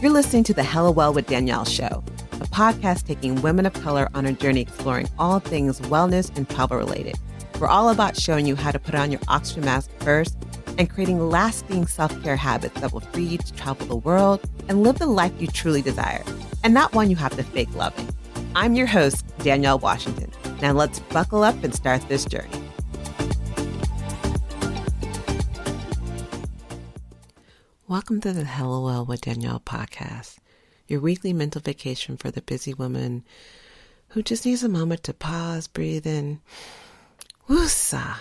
You're listening to the Hella Well with Danielle show, a podcast taking women of color on a journey exploring all things wellness and travel related. We're all about showing you how to put on your oxygen mask first and creating lasting self-care habits that will free you to travel the world and live the life you truly desire, and not one you have to fake loving. I'm your host, Danielle Washington. Now let's buckle up and start this journey. Welcome to the Hello Well with Danielle podcast, your weekly mental vacation for the busy woman who just needs a moment to pause, breathe, and woosah.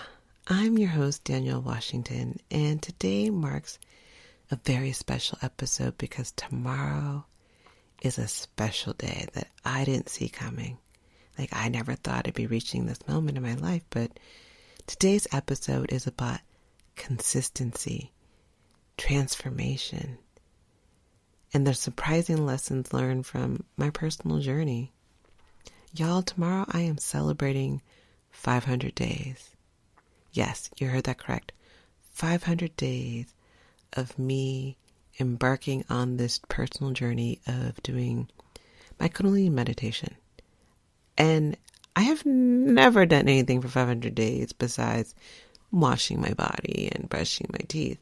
I'm your host, Danielle Washington, and today marks a very special episode because tomorrow is a special day that I didn't see coming. Like, I never thought I'd be reaching this moment in my life, but today's episode is about consistency, transformation, and the surprising lessons learned from my personal journey. Y'all, tomorrow I am celebrating 500 days. Yes, you heard that correct. 500 days of me embarking on this personal journey of doing my Kundalini meditation. And I have never done anything for 500 days besides washing my body and brushing my teeth.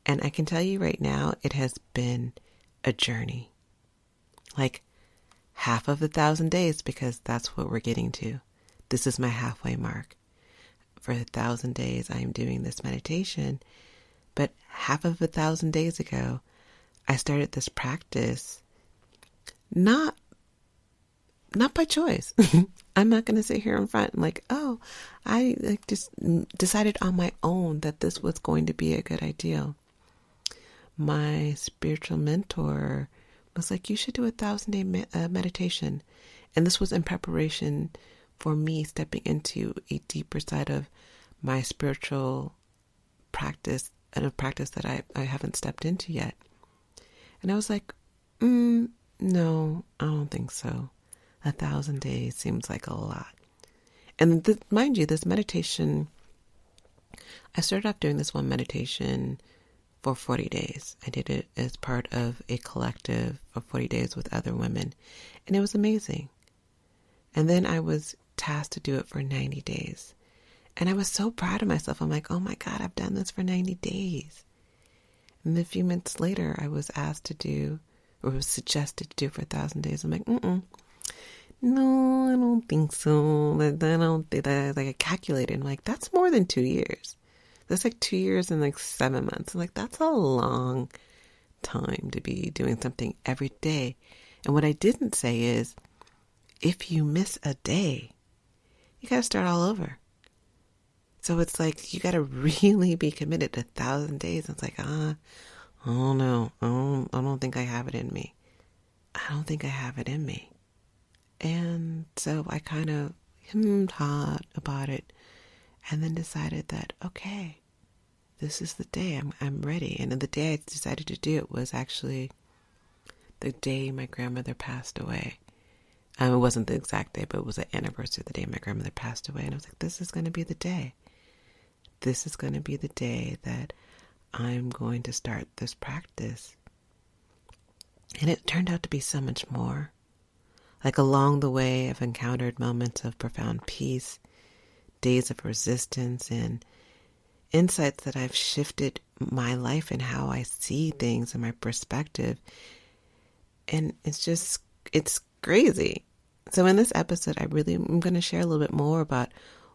And I can tell you right now, it has been a journey. Like half of 1,000 days, because that's what we're getting to. This is my halfway mark. For 1,000 days, I am doing this meditation. But half of 1,000 days ago, I started this practice, not by choice. I'm not going to sit here in front and I just decided on my own that this was going to be a good idea. My spiritual mentor was like, you should do 1,000-day meditation. And this was in preparation for me stepping into a deeper side of my spiritual practice, and a practice that I haven't stepped into yet. And I was like, no, I don't think so. 1,000 days seems like a lot. And mind you, this meditation, I started off doing this one meditation for 40 days. I did it as part of a collective for 40 days with other women. And it was amazing. And then I was tasked to do it for 90 days. And I was so proud of myself. I'm like, oh my God, I've done this for 90 days. And then a few minutes later, I was asked to do, or was suggested to do for 1,000 days. I'm like, no, I don't think so. I don't think that. Like, I calculated. I'm like, that's more than 2 years. That's like 2 years and like 7 months. I'm like, that's a long time to be doing something every day. And what I didn't say is, if you miss a day, you got to start all over. So it's like, you got to really be committed to 1,000 days. It's like, I don't know. I don't think I have it in me. I don't think I have it in me. And so I kind of hot about it and then decided that, okay, this is the day I'm ready. And then the day I decided to do it was actually the day my grandmother passed away. It wasn't the exact day, but it was the anniversary of the day my grandmother passed away. And I was like, this is going to be the day. This is going to be the day that I'm going to start this practice. And it turned out to be so much more. Like, along the way, I've encountered moments of profound peace, days of resistance, and insights that I've shifted my life and how I see things and my perspective. And it's crazy. So in this episode, I'm going to share a little bit more about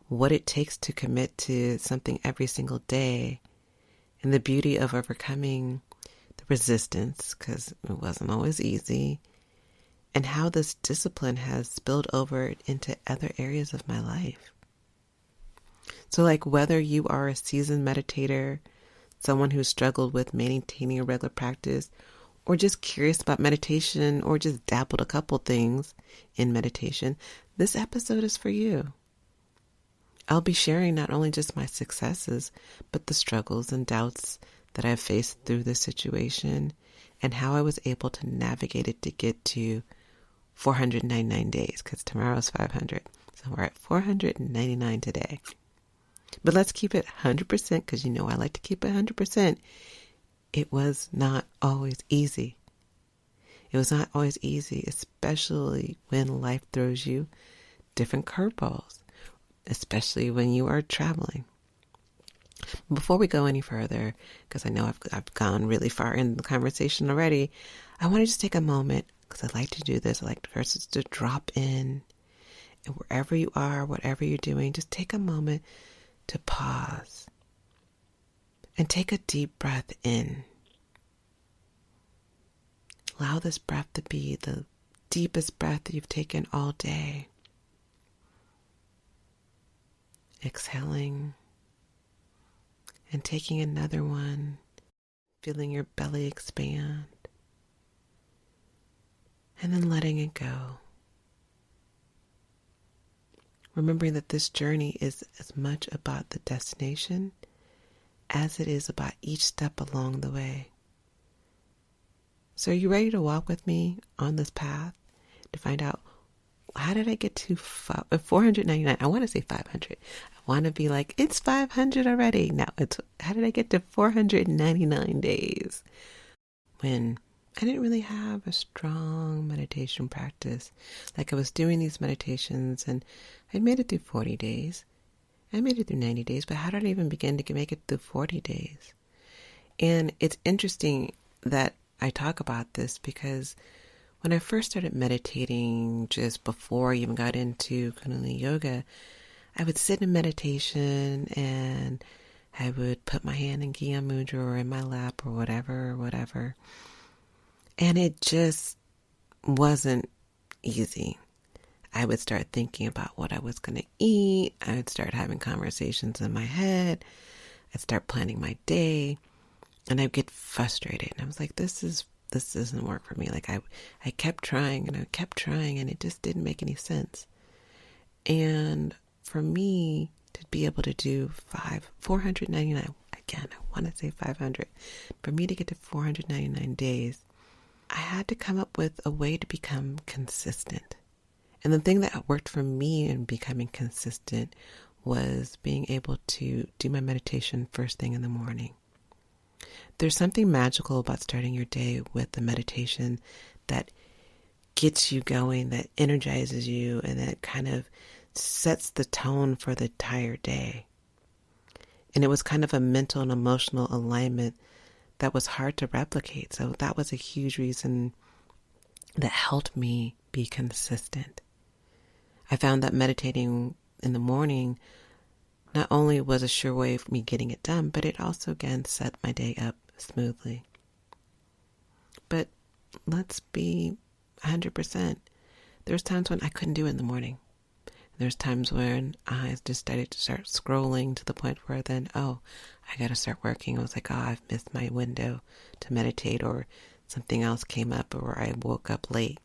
what it takes to commit to something every single day, and the beauty of overcoming the resistance, because it wasn't always easy, and how this discipline has spilled over into other areas of my life. So like, whether you are a seasoned meditator, someone who struggled with maintaining a regular practice, or just curious about meditation, or just dabbled a couple things in meditation, this episode is for you. I'll be sharing not only just my successes, but the struggles and doubts that I've faced through this situation, and how I was able to navigate it to get to 499 days, because tomorrow's 500. So we're at 499 today. But let's keep it 100%, because you know I like to keep it 100%. It was not always easy. It was not always easy, especially when life throws you different curveballs, especially when you are traveling. Before we go any further, because I know I've gone really far in the conversation already, I want to just take a moment, because I like to do this. I like to first to drop in, and wherever you are, whatever you're doing, just take a moment to pause and take a deep breath in. Allow this breath to be the deepest breath that you've taken all day. Exhaling and taking another one, feeling your belly expand, and then letting it go. Remembering that this journey is as much about the destination as it is about each step along the way. So are you ready to walk with me on this path to find out, how did I get to 499? I want to say 500. I want to be like, it's 500 already. No, how did I get to 499 days? When I didn't really have a strong meditation practice. Like, I was doing these meditations and I made it through 40 days. I made it through 90 days, but how did I even begin to make it through 40 days? And it's interesting that I talk about this because when I first started meditating, just before I even got into Kundalini yoga, I would sit in meditation and I would put my hand in Gyan Mudra or in my lap or whatever. And it just wasn't easy. I would start thinking about what I was going to eat. I would start having conversations in my head. I'd start planning my day. And I'd get frustrated. And I was like, this doesn't work for me. Like, I kept trying and I kept trying and it just didn't make any sense. And for me to be able to do 499, again, I want to say 500. For me to get to 499 days, I had to come up with a way to become consistent. And the thing that worked for me in becoming consistent was being able to do my meditation first thing in the morning. There's something magical about starting your day with the meditation that gets you going, that energizes you, and that kind of sets the tone for the entire day. And it was kind of a mental and emotional alignment that was hard to replicate. So that was a huge reason that helped me be consistent. I found that meditating in the morning not only was a sure way of me getting it done, but it also, again, set my day up smoothly. But let's be 100%. There's times when I couldn't do it in the morning. There's times when I just started to start scrolling to the point where then, I got to start working. I was like, I've missed my window to meditate, or something else came up, or I woke up late.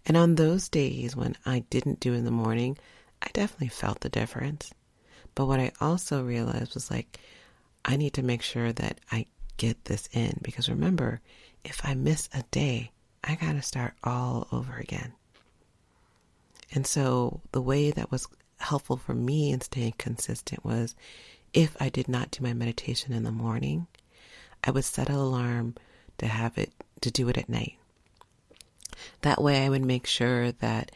And on those days when I didn't do it in the morning, I definitely felt the difference. But what I also realized was like, I need to make sure that I get this in, because remember, if I miss a day, I got to start all over again. And so the way that was helpful for me in staying consistent was, if I did not do my meditation in the morning, I would set an alarm to do it at night. That way I would make sure that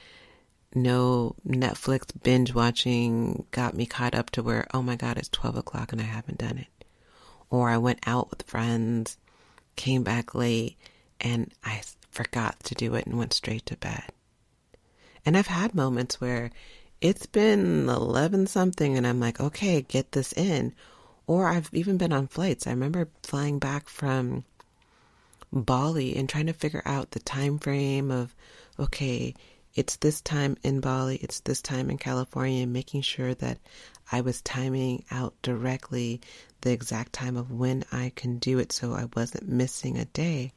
no Netflix binge watching got me caught up to where, oh my God, it's 12 o'clock and I haven't done it. Or I went out with friends, came back late, and I forgot to do it and went straight to bed. And I've had moments where it's been 11 something and I'm like, okay, get this in. Or I've even been on flights. I remember flying back from Bali and trying to figure out the time frame of, okay, it's this time in Bali, it's this time in California, and making sure that I was timing out directly the exact time of when I can do it so I wasn't missing a day.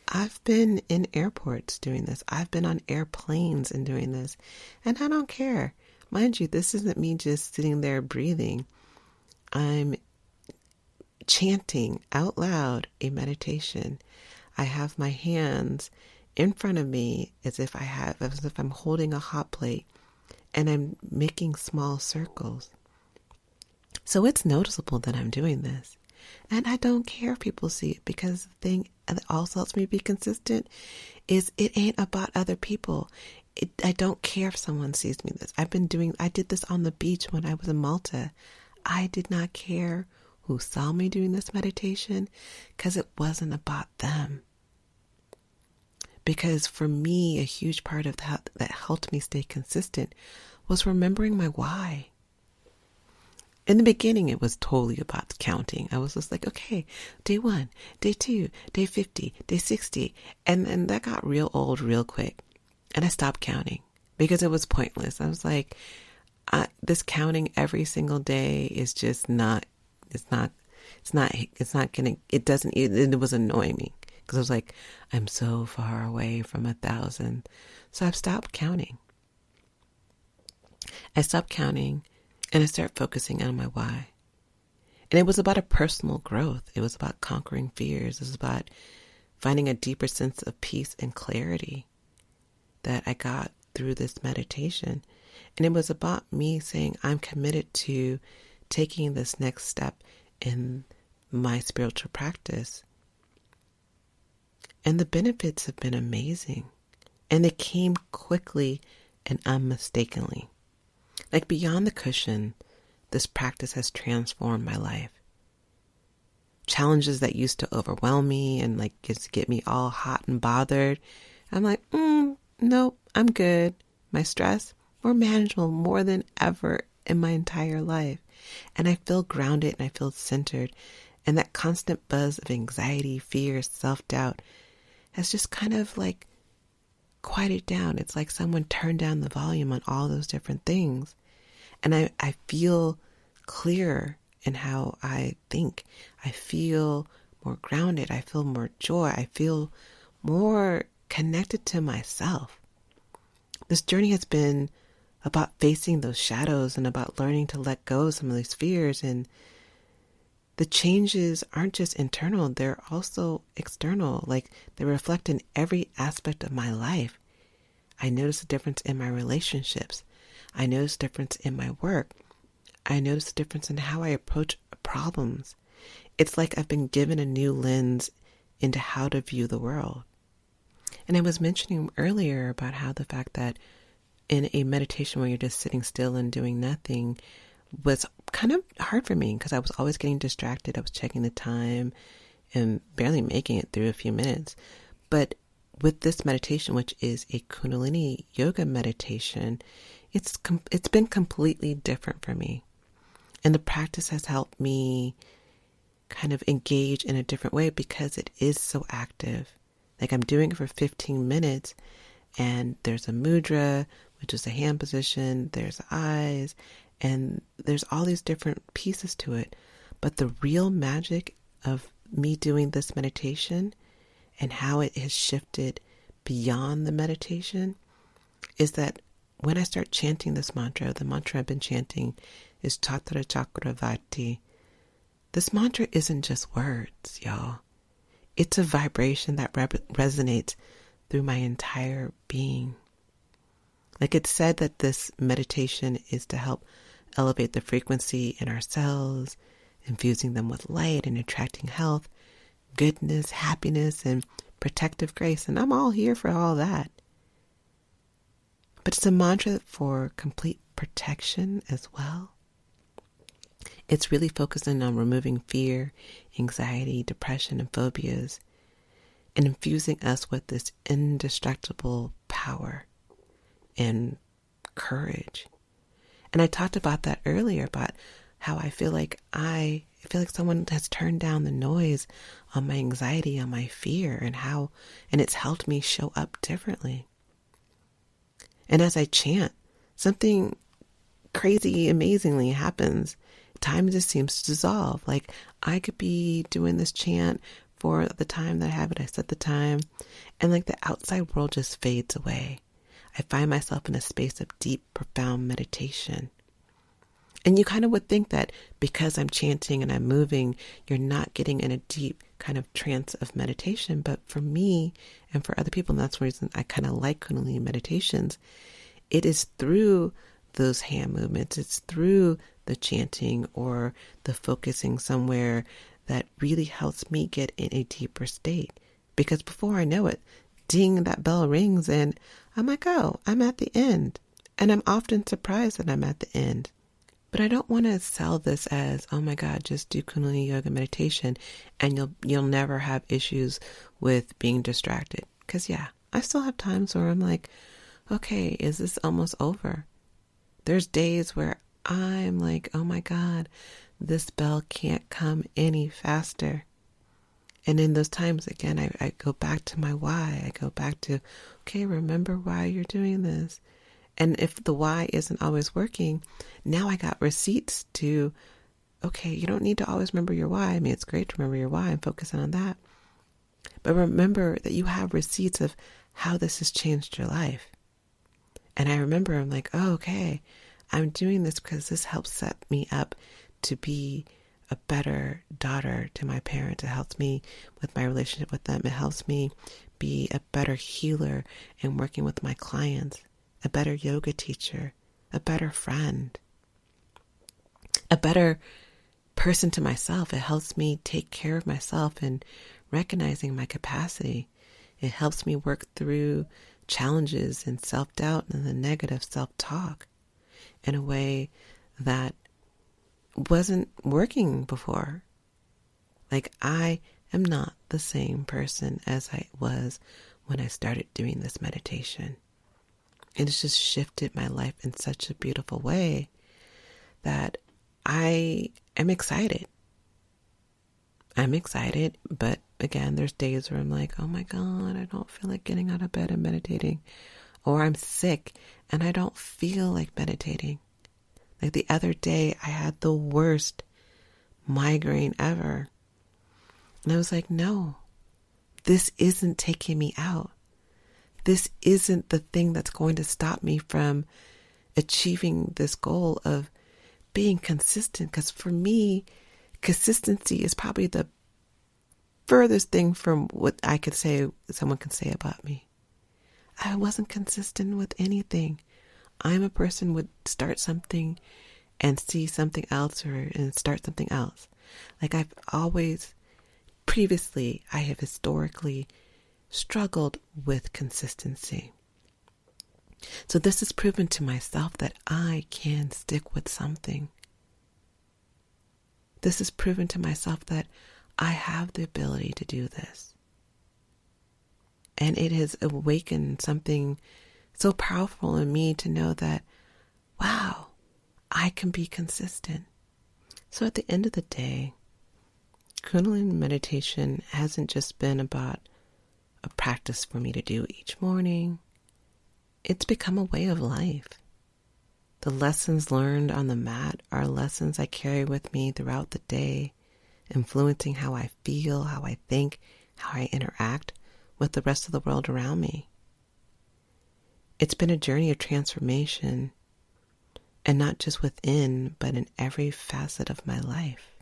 I've been in airports doing this. I've been on airplanes and doing this. And I don't care. Mind you, this isn't me just sitting there breathing. I'm chanting out loud a meditation. I have my hands in front of me as if I'm holding a hot plate, and I'm making small circles. So it's noticeable that I'm doing this. And I don't care if people see it, because the thing that also helps me be consistent is it ain't about other people. I don't care if someone sees me this. I did this on the beach when I was in Malta. I did not care who saw me doing this meditation, because it wasn't about them. Because for me, a huge part of that helped me stay consistent was remembering my why. In the beginning, it was totally about counting. I was just like, okay, day 1, day 2, day 50, day 60. And that got real old real quick. And I stopped counting because it was pointless. I was like, this counting every single day is just not, it was annoying me. Because I was like, I'm so far away from 1,000. So I've stopped counting. I stopped counting and I started focusing on my why. And it was about a personal growth. It was about conquering fears. It was about finding a deeper sense of peace and clarity that I got through this meditation. And it was about me saying, I'm committed to taking this next step in my spiritual practice. And the benefits have been amazing. And they came quickly and unmistakably. Like beyond the cushion, this practice has transformed my life. Challenges that used to overwhelm me and like just get me all hot and bothered, I'm like, nope, I'm good. My stress, more manageable more than ever in my entire life. And I feel grounded and I feel centered. And that constant buzz of anxiety, fear, self-doubt has just kind of like quieted down. It's like someone turned down the volume on all those different things. And I feel clearer in how I think. I feel more grounded. I feel more joy. I feel more connected to myself. This journey has been about facing those shadows and about learning to let go of some of these fears. And the changes aren't just internal, they're also external. Like they reflect in every aspect of my life. I notice a difference in my relationships. I notice a difference in my work. I notice a difference in how I approach problems. It's like I've been given a new lens into how to view the world. And I was mentioning earlier about how the fact that in a meditation where you're just sitting still and doing nothing was kind of hard for me because I was always getting distracted. I was checking the time and barely making it through a few minutes. But with this meditation, which is a Kundalini yoga meditation, it's been completely different for me. And the practice has helped me kind of engage in a different way because it is so active. Like I'm doing it for 15 minutes and there's a mudra, which is a hand position, there's eyes, and there's all these different pieces to it. But the real magic of me doing this meditation and how it has shifted beyond the meditation is that when I start chanting this mantra, the mantra I've been chanting is Tatra Chakravati. This mantra isn't just words, y'all. It's a vibration that resonates through my entire being. Like it's said that this meditation is to help elevate the frequency in our cells, infusing them with light and attracting health, goodness, happiness, and protective grace. And I'm all here for all that. But it's a mantra for complete protection as well. It's really focusing on removing fear, anxiety, depression, and phobias, and infusing us with this indestructible power and courage. And I talked about that earlier, about how I feel like someone has turned down the noise on my anxiety, on my fear, and it's helped me show up differently. And as I chant, something crazy, amazingly happens. Time just seems to dissolve. Like I could be doing this chant for the time that I have it. I set the time, and like the outside world just fades away. I find myself in a space of deep, profound meditation. And you kind of would think that because I'm chanting and I'm moving, you're not getting in a deep kind of trance of meditation. But for me and for other people, and that's the reason I kind of like Kundalini meditations, it is through those hand movements. It's through the chanting or the focusing somewhere that really helps me get in a deeper state. Because before I know it, ding, that bell rings and I'm like, oh, I'm at the end. And I'm often surprised that I'm at the end. But I don't want to sell this as, oh my God, just do Kundalini yoga meditation and you'll never have issues with being distracted. Because yeah, I still have times where I'm like, okay, is this almost over? There's days where I'm like, oh my God, this bell can't come any faster. And in those times, again, I go back to my why. I go back to, okay, remember why you're doing this. And if the why isn't always working, now I got receipts to, okay, you don't need to always remember your why. I mean, it's great to remember your why and focus on that. But remember that you have receipts of how this has changed your life. And I remember I'm like, oh, okay, I'm doing this because this helps set me up to be a better daughter to my parents. It helps me with my relationship with them. It helps me be a better healer in working with my clients, a better yoga teacher, a better friend, a better person to myself. It helps me take care of myself and recognizing my capacity. It helps me work through challenges and self-doubt and the negative self-talk in a way that wasn't working before. Like, I am not the same person as I was when I started doing this meditation. And it's just shifted my life in such a beautiful way that I am excited. I'm excited, but again, there's days where I'm like, oh my God, I don't feel like getting out of bed and meditating. Or I'm sick and I don't feel like meditating. Like the other day, I had the worst migraine ever. And I was like, no, this isn't taking me out. This isn't the thing that's going to stop me from achieving this goal of being consistent. Because for me, consistency is probably the furthest thing from what I could say, someone can say about me. I wasn't consistent with anything. I'm a person who would start something and see something else and start something else. Like I've always, previously, I have historically struggled with consistency. So this has proven to myself that I can stick with something. This has proven to myself that I have the ability to do this. And it has awakened something so powerful in me to know that, wow, I can be consistent. So at the end of the day, Kundalini meditation hasn't just been about a practice for me to do each morning. It's become a way of life. The lessons learned on the mat are lessons I carry with me throughout the day, influencing how I feel, how I think, how I interact with the rest of the world around me. It's been a journey of transformation, and not just within, but in every facet of my life.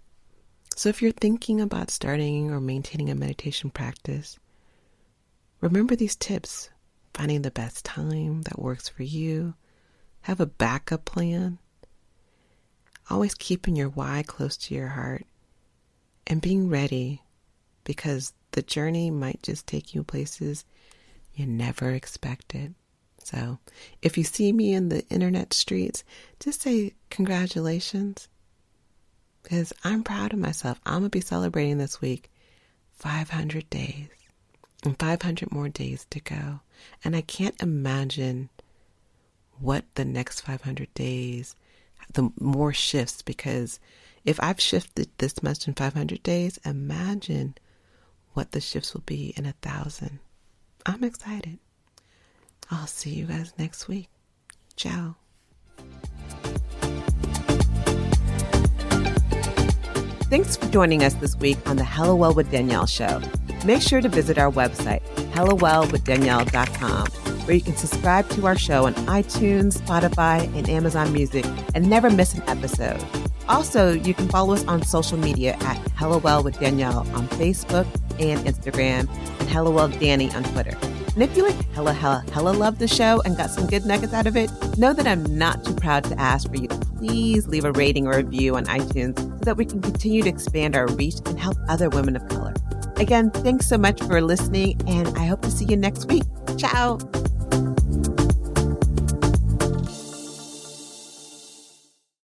So if you're thinking about starting or maintaining a meditation practice, remember these tips: finding the best time that works for you, have a backup plan, always keeping your why close to your heart, and being ready, because the journey might just take you places you never expected. So if you see me in the internet streets, just say congratulations, because I'm proud of myself. I'm going to be celebrating this week 500 days and 500 more days to go. And I can't imagine what the next 500 days, the more shifts, because if I've shifted this much in 500 days, imagine what the shifts will be in 1,000. I'm excited. I'll see you guys next week. Ciao. Thanks for joining us this week on the Hello Well with Danielle show. Make sure to visit our website, hellowellwithdanielle.com, where you can subscribe to our show on iTunes, Spotify, and Amazon Music and never miss an episode. Also, you can follow us on social media at Hello Well with Danielle on Facebook and Instagram, and Hello Well Danny on Twitter. And if you hella love the show and got some good nuggets out of it, know that I'm not too proud to ask for you to please leave a rating or review on iTunes so that we can continue to expand our reach and help other women of color. Again, thanks so much for listening, and I hope to see you next week. Ciao.